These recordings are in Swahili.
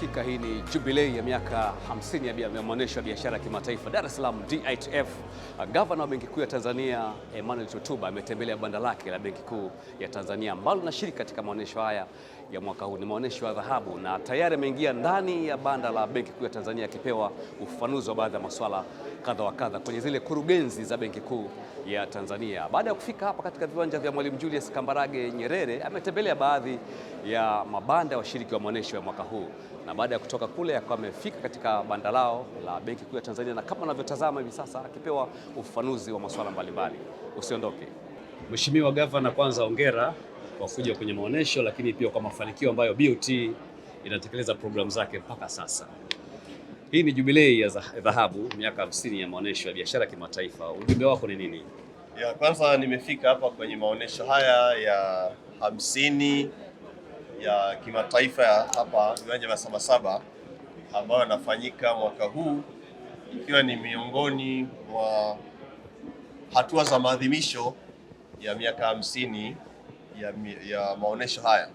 hakika hii ni jubilei ya miaka 50 ya maonyesho ya biashara ya kimataifa Dar es Salaam DITF. Gavana wa Benki Kuu ya Tanzania Emmanuel Tutuba ametembelea banda lake la Benki Kuu ya Tanzania ambalo linashiriki katika maonyesho haya ya mwaka huu. Ni maonyesho ya dhahabu na tayari ameingia ndani ya banda la Benki Kuu ya Tanzania akipewa ufafanuzi wa baadhi ya masuala kadha wa kadha kwenye zile kurugenzi za Benki Kuu ya Tanzania. Baada ya kufika hapa katika viwanja vya Mwalimu Julius Kambarage Nyerere, ametembelea baadhi ya mabanda ya washiriki wa maonyesho ya mwaka huu, na baada ya kutoka kule akawa amefika katika banda lao la Benki Kuu ya Tanzania, na kama unavyotazama hivi sasa akipewa ufafanuzi wa masuala mbalimbali. Usiondoke. Mheshimiwa Gavana, kwanza hongera kwa kuja kwenye maonyesho, lakini pia kwa mafanikio ambayo BOT inatekeleza programu zake mpaka sasa. Hii ni jubilei ya dhahabu, miaka 50 ya maonyesho ya biashara kimataifa. Ujumbe wako ni nini? Kwanza nimefika hapa kwenye maonyesho haya ya 50 ya kimataifa hapa viwanja vya Sabasaba ambayo yanafanyika mwaka huu, ikiwa ni miongoni mwa hatua za maadhimisho ya miaka 50 ya maonyesho haya.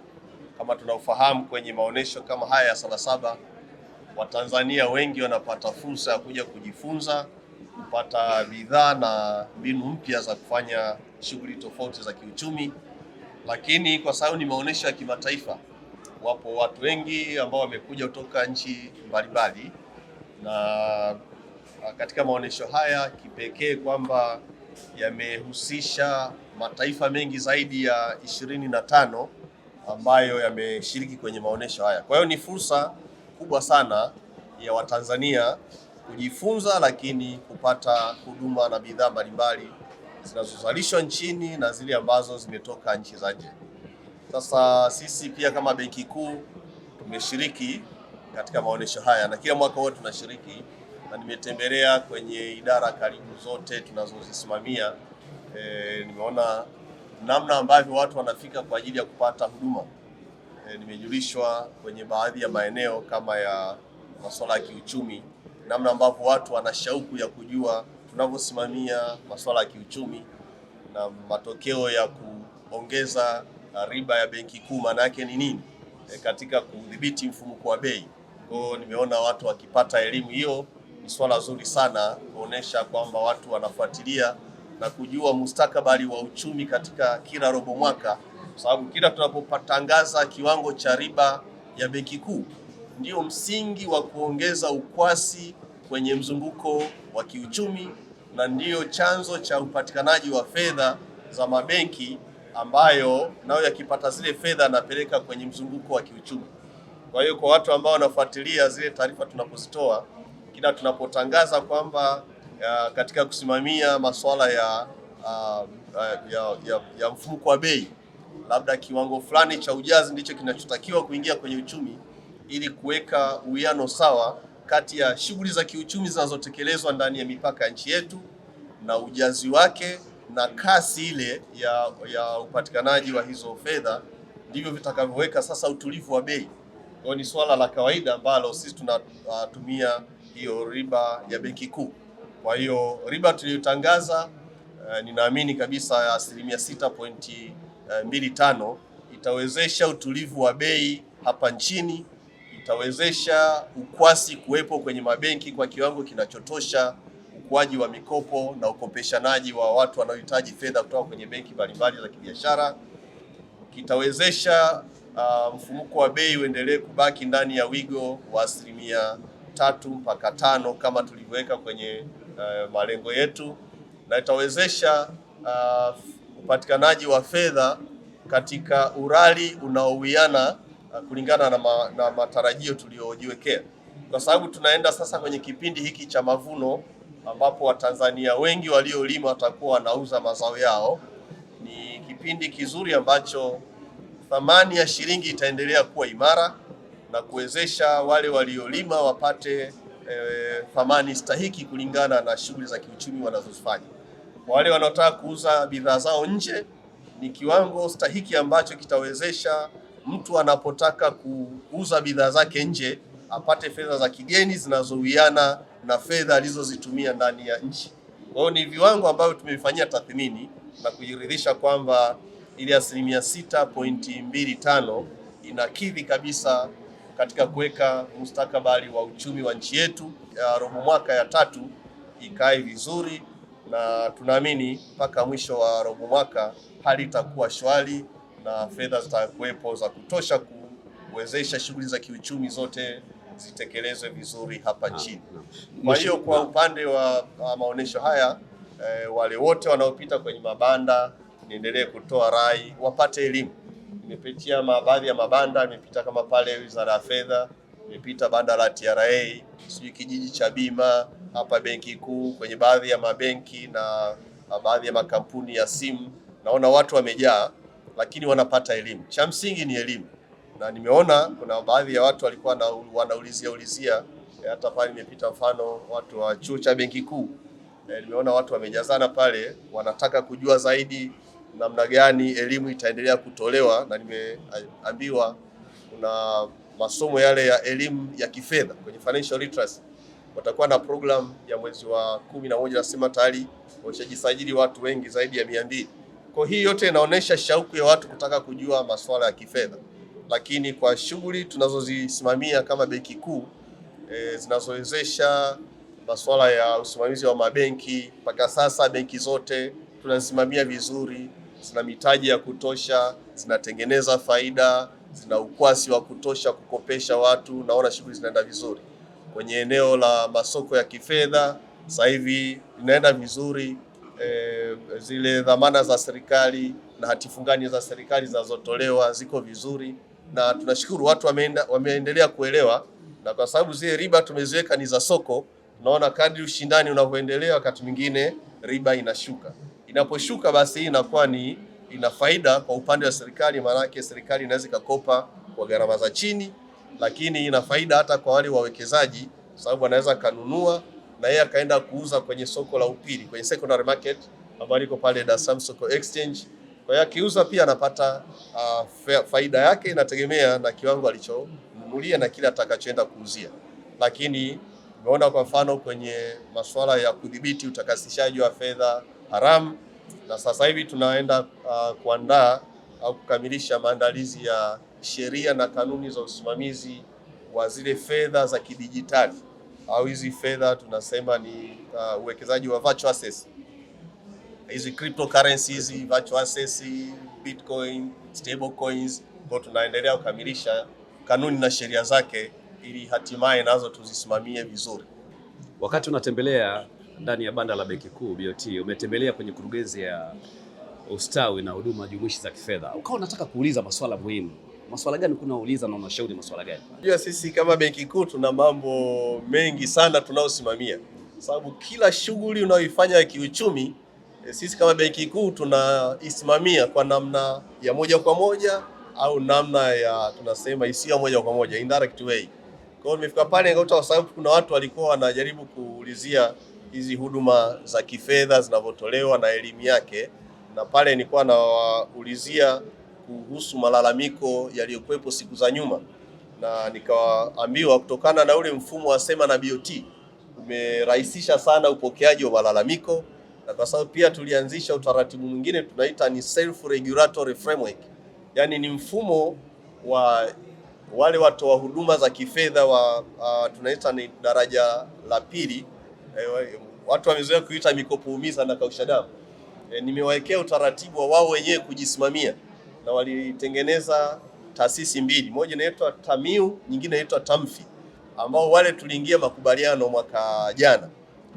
Kama tunaofahamu, kwenye maonyesho kama haya ya Sabasaba Watanzania wengi wanapata fursa ya kuja kujifunza, kupata bidhaa na mbinu mpya za kufanya shughuli tofauti za kiuchumi. Lakini kwa sababu ni maonyesho ya kimataifa, wapo watu wengi ambao wamekuja kutoka nchi mbalimbali, na katika maonyesho haya kipekee kwamba yamehusisha mataifa mengi zaidi ya 25 ambayo yameshiriki kwenye maonyesho haya. Kwa hiyo ni fursa kubwa sana ya Watanzania kujifunza, lakini kupata huduma na bidhaa mbalimbali zinazozalishwa nchini na zile ambazo zimetoka nchi za nje. Sasa sisi pia kama Benki Kuu tumeshiriki katika maonyesho haya na kila mwaka wote tunashiriki, na nimetembelea kwenye idara karibu zote tunazozisimamia. Nimeona namna ambavyo watu wanafika kwa ajili ya kupata huduma. Nimejulishwa kwenye baadhi ya maeneo kama ya masuala ya kiuchumi, namna ambavyo watu wana shauku ya kujua tunavyosimamia masuala ya kiuchumi na matokeo ya kuongeza riba ya Benki Kuu maana yake ni nini katika kudhibiti mfumuko wa bei. Kwa hiyo nimeona watu wakipata elimu hiyo, ni swala zuri sana kuonesha kwamba watu wanafuatilia na kujua mustakabali wa uchumi katika kila robo mwaka, kwa sababu kila tunapotangaza kiwango cha riba ya Benki Kuu ndio msingi wa kuongeza ukwasi kwenye mzunguko wa kiuchumi, na ndio chanzo cha upatikanaji wa fedha za mabenki ambayo nayo yakipata zile fedha napeleka kwenye mzunguko wa kiuchumi. Kwa hiyo kwa watu ambao wanafuatilia zile taarifa tunapozitoa, kila tunapotangaza kwamba katika kusimamia masuala ya mfumuko wa bei, labda kiwango fulani cha ujazi ndicho kinachotakiwa kuingia kwenye uchumi ili kuweka uwiano sawa kati ya shughuli za kiuchumi zinazotekelezwa ndani ya mipaka ya nchi yetu na ujazi wake na kasi ile ya upatikanaji wa hizo fedha, ndivyo vitakavyoweka sasa utulivu wa bei. Kwa hiyo ni swala la kawaida ambalo sisi tunatumia hiyo riba ya Benki Kuu. Kwa hiyo riba tuliyotangaza ninaamini kabisa ya 6.25 itawezesha utulivu wa bei hapa nchini, itawezesha ukwasi kuwepo kwenye mabenki kwa kiwango kinachotosha ukuaji wa mikopo na ukopeshanaji wa watu wanaohitaji fedha kutoka kwenye benki mbalimbali za kibiashara, kitawezesha mfumuko wa bei uendelee kubaki ndani ya wigo wa 3 mpaka 5 kama tulivyoweka kwenye malengo yetu, na itawezesha upatikanaji wa fedha katika urali unaowiana kulingana na matarajio tuliyojiwekea, kwa sababu tunaenda sasa kwenye kipindi hiki cha mavuno ambapo Watanzania wengi waliolima watakuwa wanauza mazao yao. Ni kipindi kizuri ambacho thamani ya shilingi itaendelea kuwa imara na kuwezesha wale waliolima wapate thamani stahiki kulingana na shughuli za kiuchumi wanazozifanya. Wale wanaotaka kuuza bidhaa zao nje, ni kiwango stahiki ambacho kitawezesha mtu anapotaka kuuza bidhaa zake nje apate fedha za kigeni zinazowiana na fedha alizozitumia ndani ya nchi. Kwa hiyo ni viwango ambavyo tumevifanyia tathmini na kujiridhisha kwamba ile 6.25 inakidhi kabisa katika kuweka mustakabali wa uchumi wa nchi yetu ya robo mwaka ya tatu ikae vizuri, na tunaamini mpaka mwisho wa robo mwaka hali itakuwa shwari na fedha zitakuwepo za kutosha kuwezesha shughuli za kiuchumi zote zitekelezwe vizuri hapa nchini. Kwa hiyo kwa upande wa maonesho haya wale wote wanaopita kwenye mabanda, niendelee kutoa rai wapate elimu. Nimepitia baadhi ya mabanda, nimepita kama pale Wizara ya Fedha, nimepita banda la TRA, sijui kijiji cha bima, hapa Benki Kuu, kwenye baadhi ya mabenki na baadhi ya makampuni ya simu. Naona watu wamejaa, lakini wanapata elimu. Cha msingi ni elimu. Na nimeona kuna baadhi ya watu walikuwa wanaulizia hata pale nimepita, mfano watu wa chuo cha Benki Kuu, nimeona watu wamejazana pale, wanataka kujua zaidi namna gani elimu itaendelea kutolewa, na nimeambiwa kuna masomo yale ya elimu ya kifedha kwenye financial literacy. Watakuwa na program ya mwezi wa 11, nasema tayari wameshajisajili watu wengi zaidi ya 200. Kwa hii yote inaonyesha shauku ya watu kutaka kujua masuala ya kifedha. Lakini kwa shughuli tunazozisimamia kama Benki Kuu zinazowezesha masuala ya usimamizi wa mabenki, mpaka sasa benki zote tunasimamia vizuri, zina mitaji ya kutosha, zinatengeneza faida, zina ukwasi wa kutosha kukopesha watu. Naona shughuli zinaenda vizuri. Kwenye eneo la masoko ya kifedha sasa hivi inaenda vizuri, zile dhamana za serikali na hati fungani za serikali zinazotolewa ziko vizuri, na tunashukuru watu wameendelea kuelewa, na kwa sababu zile riba tumeziweka ni za soko, tunaona kadri ushindani unavyoendelea wakati mwingine riba inashuka. Inaposhuka basi inakuwa ina faida kwa upande wa serikali, maana yake serikali inaweza kukopa kwa gharama za chini, lakini ina faida hata kwa wale wawekezaji, sababu anaweza kanunua na yeye akaenda kuuza kwenye soko la upili, kwenye secondary market ambayo liko pale Dar es Salaam Soko Exchange. Kwa hiyo akiuza pia anapata faida yake, inategemea na kiwango alichonunulia na kile atakachoenda kuuzia. Lakini umeona kwa mfano kwenye masuala ya kudhibiti utakasishaji wa fedha haramu, na sasa hivi tunaenda kuandaa au kukamilisha maandalizi ya sheria na kanuni za usimamizi wa zile fedha za kidijitali, au hizi fedha tunasema ni uwekezaji wa virtual assets, hizi cryptocurrencies, virtual assets, Bitcoin, stable coins. Kwa tunaendelea kukamilisha kanuni na sheria zake ili hatimaye nazo tuzisimamie vizuri. Wakati unatembelea ndani ya banda la Benki Kuu BOT, umetembelea kwenye kurugenzi ya ustawi na huduma jumuishi za kifedha, ukawa unataka kuuliza masuala muhimu. Masuala gani unauliza na unashauri masuala gani? Unajua sisi kama Benki Kuu tuna mambo mengi sana tunaosimamia, sababu kila shughuli unayoifanya ya kiuchumi sisi kama Benki Kuu tunaisimamia kwa namna ya moja kwa moja au namna ya tunasema isiyo moja kwa moja, indirect way. Kwa hiyo nimefika pale kwa sababu kuna watu walikuwa wanajaribu kuulizia hizi huduma za kifedha zinavyotolewa na elimu yake, na pale nilikuwa nawaulizia kuhusu malalamiko yaliyokuwepo siku za nyuma, na nikawaambiwa kutokana na ule mfumo wa Sema na BOT umerahisisha sana upokeaji wa malalamiko, na kwa sababu pia tulianzisha utaratibu mwingine tunaita ni self regulatory framework, yani ni mfumo wa wale watoa huduma za kifedha wa tunaita ni daraja la pili, watu wamezoea kuita mikopo umiza na kausha damu. Nimewawekea utaratibu wa wao wenyewe kujisimamia, na walitengeneza taasisi mbili, moja inaitwa Tamiu, nyingine inaitwa Tamfi, ambao wale tuliingia makubaliano mwaka jana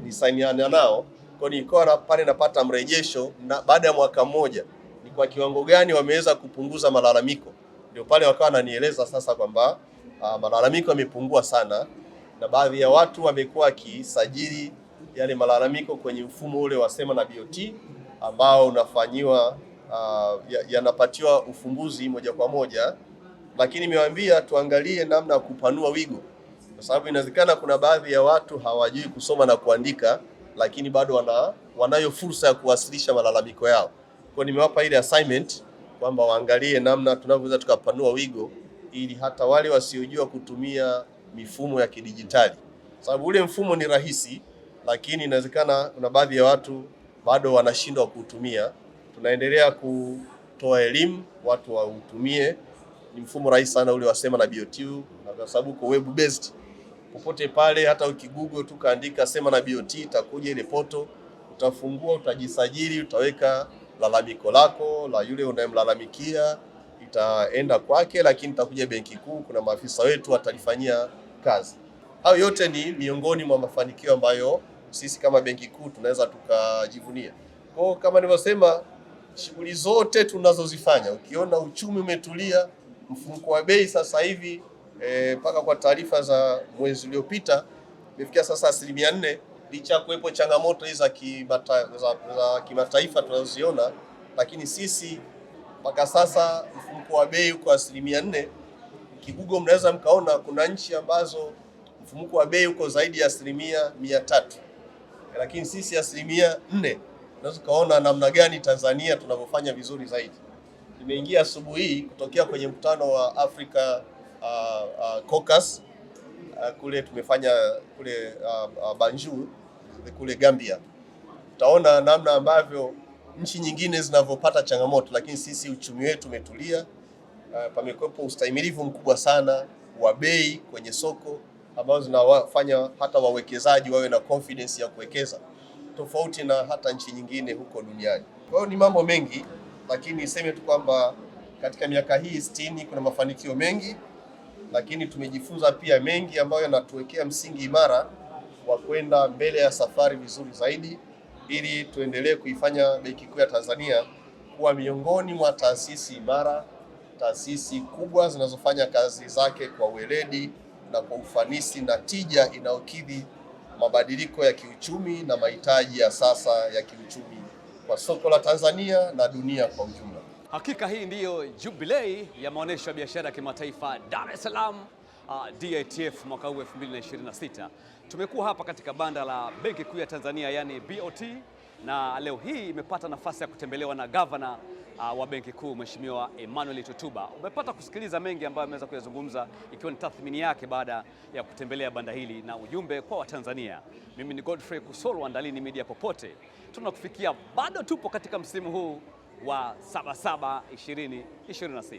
nisainiana nao. Kwa nilikuwa pale napata mrejesho na baada ya mwaka mmoja ni kwa kiwango gani wameweza kupunguza malalamiko. Ndio pale wakawa wananieleza sasa kwamba malalamiko yamepungua sana, na baadhi ya watu wamekuwa wakisajili yale malalamiko kwenye mfumo ule wa Sema na BOT ambao unafanyiwa yanapatiwa ufumbuzi moja kwa moja. Lakini nimewaambia tuangalie namna ya kupanua wigo, kwa sababu inawezekana kuna baadhi ya watu hawajui kusoma na kuandika, lakini bado wanayo fursa ya kuwasilisha malalamiko yao. Kwa nimewapa ile assignment kwamba waangalie namna tunavyoweza tukapanua wigo ili hata wale wasiojua kutumia mifumo ya kidijitali, sababu ule mfumo ni rahisi, lakini inawezekana kuna baadhi ya watu bado wanashindwa kuutumia. Tunaendelea kutoa elimu watu wautumie. Ni mfumo rahisi sana ule wa Sema na BOT, kwa sababu uko web based. Popote pale, hata ukigoogle tu kaandika Sema na BOT, itakuja ile poto, utafungua, utajisajili, utaweka lalamiko lako la yule unayemlalamikia, itaenda kwake, lakini itakuja Benki Kuu, kuna maafisa wetu watalifanyia kazi. Hayo yote ni miongoni mwa mafanikio ambayo sisi kama Benki Kuu tunaweza tukajivunia. Kwa kama nilivyosema, shughuli zote tunazozifanya, ukiona uchumi umetulia, mfumuko wa bei sasa hivi mpaka kwa taarifa za mwezi uliopita imefikia sasa 4%, licha kuwepo changamoto hizi za kimataifa tunazoziona, lakini sisi mpaka sasa mfumuko wa bei uko 4%. Google mnaweza mkaona kuna nchi ambazo mfumuko wa bei uko zaidi ya 300%, lakini sisi 4%. Unaweza kaona namna gani Tanzania tunavyofanya vizuri zaidi. Nimeingia asubuhi hii kutokea kwenye mkutano wa Africa Caucus kule tumefanya kule Banjul kule Gambia. Utaona namna ambavyo nchi nyingine zinavyopata changamoto, lakini sisi uchumi wetu umetulia. Pamekuwepo ustahimilivu mkubwa sana wa bei kwenye soko ambao zinawafanya hata wawekezaji wawe na confidence ya kuwekeza, tofauti na hata nchi nyingine huko duniani. Kwa hiyo ni mambo mengi, lakini niseme tu kwamba katika miaka hii 60 kuna mafanikio mengi, lakini tumejifunza pia mengi ambayo yanatuwekea msingi imara wa kwenda mbele ya safari vizuri zaidi, ili tuendelee kuifanya Benki Kuu ya Tanzania kuwa miongoni mwa taasisi imara, taasisi kubwa zinazofanya kazi zake kwa weledi na kwa ufanisi na tija inayokidhi mabadiliko ya kiuchumi na mahitaji ya sasa ya kiuchumi kwa soko la Tanzania na dunia kwa ujumla. Hakika hii ndiyo jubilei ya maonyesho ya biashara ya kimataifa Dar es Salaam DITF mwaka huu 2026. Tumekuwa hapa katika banda la Benki Kuu ya Tanzania yani BOT, na leo hii imepata nafasi ya kutembelewa na Gavana wa Benki Kuu Mheshimiwa Emmanuel Tutuba. Umepata kusikiliza mengi ambayo ameweza kuyazungumza, ikiwa ni tathmini yake baada ya kutembelea banda hili na ujumbe kwa Watanzania. Mimi ni Godfrey Kusolo wa Ndalini Media, popote tunakufikia, bado tupo katika msimu huu wa Sabasaba 2026.